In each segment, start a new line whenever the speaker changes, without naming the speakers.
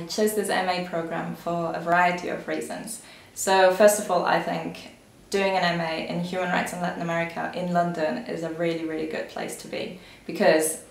I chose this MA program for a variety of reasons. So first of all, I think doing an MA in Human Rights in Latin America in London is a really, really good place to be, because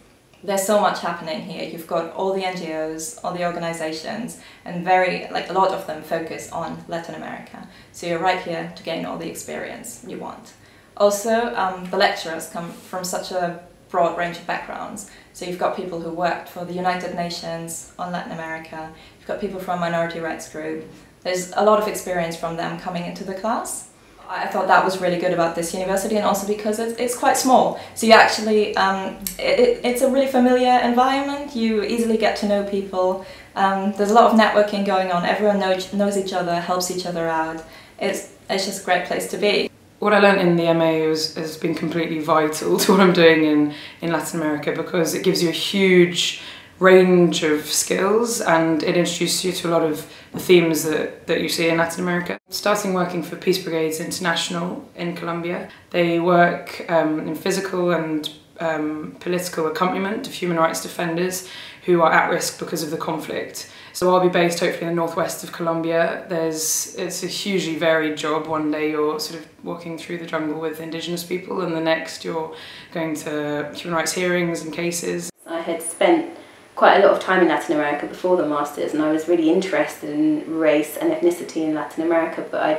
there's so much happening here. You've got all the NGOs, all the organizations, and a lot of them focus on Latin America. So you're right here to gain all the experience you want. Also, the lecturers come from such a broad range of backgrounds. So you've got people who worked for the United Nations on Latin America, you've got people from minority rights group. There's a lot of experience from them coming into the class. I thought that was really good about this university, and also because it's quite small. So you actually, it's a really familiar environment, you easily get to know people, there's a lot of networking going on, everyone knows each other, helps each other out. It's just a great place to be.
What I learned in the MA has been completely vital to what I'm doing in Latin America, because it gives you a huge range of skills and it introduces you to a lot of the themes that you see in Latin America. Starting working for Peace Brigades International in Colombia, they work in physical and political accompaniment of human rights defenders who are at risk because of the conflict. So I'll be based hopefully in the northwest of Colombia. It's a hugely varied job. One day you're sort of walking through the jungle with indigenous people, and the next you're going to human rights hearings and cases.
I had spent quite a lot of time in Latin America before the Masters, and I was really interested in race and ethnicity in Latin America, but I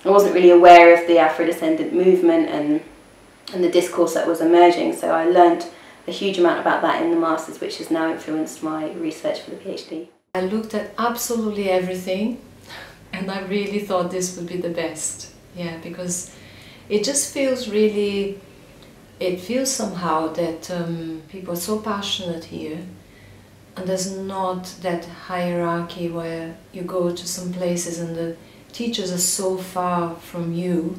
wasn't really aware of the Afro-descendant movement and the discourse that was emerging, so I learned a huge amount about that in the Masters, which has now influenced my research for the PhD.
I looked at absolutely everything and I really thought this would be the best, yeah, because it just feels really, it feels somehow that people are so passionate here, and there's not that hierarchy where you go to some places and the teachers are so far from you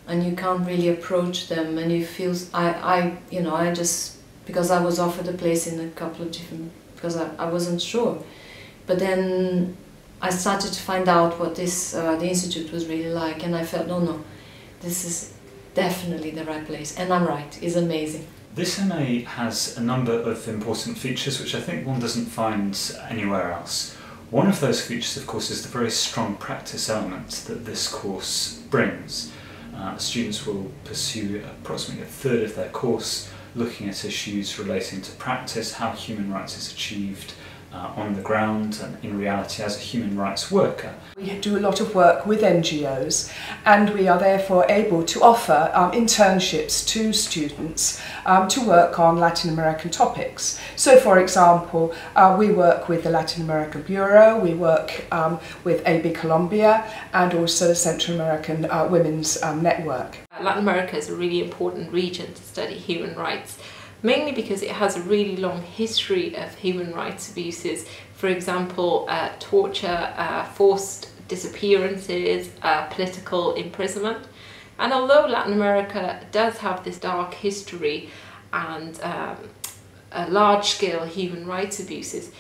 and you can't really approach them, and you feel, because I was offered a place in a couple of different, because I wasn't sure. But then I started to find out what this, the Institute was really like, and I felt, no, this is definitely the right place, and I'm right, it's amazing.
This MA has a number of important features which I think one doesn't find anywhere else. One of those features, of course, is the very strong practice element that this course brings. Students will pursue approximately a third of their course looking at issues relating to practice, how human rights is achieved on the ground and in reality as a human rights worker.
We do a lot of work with NGOs, and we are therefore able to offer internships to students to work on Latin American topics. So for example, we work with the Latin American Bureau, we work with AB Colombia and also the Central American Women's Network.
Latin America is a really important region to study human rights, mainly because it has a really long history of human rights abuses. For example, torture, forced disappearances, political imprisonment. And although Latin America does have this dark history and large-scale human rights abuses,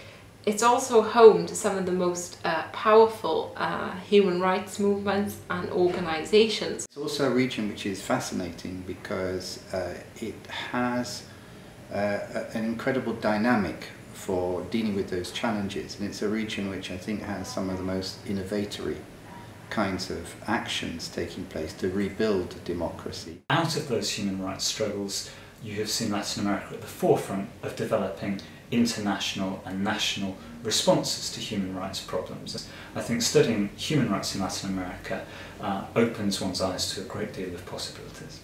it's also home to some of the most powerful human rights movements and organisations.
It's also a region which is fascinating because it has an incredible dynamic for dealing with those challenges, and it's a region which I think has some of the most innovatory kinds of actions taking place to rebuild democracy.
Out of those human rights struggles, you have seen Latin America at the forefront of developing international and national responses to human rights problems. I think studying human rights in Latin America opens one's eyes to a great deal of possibilities.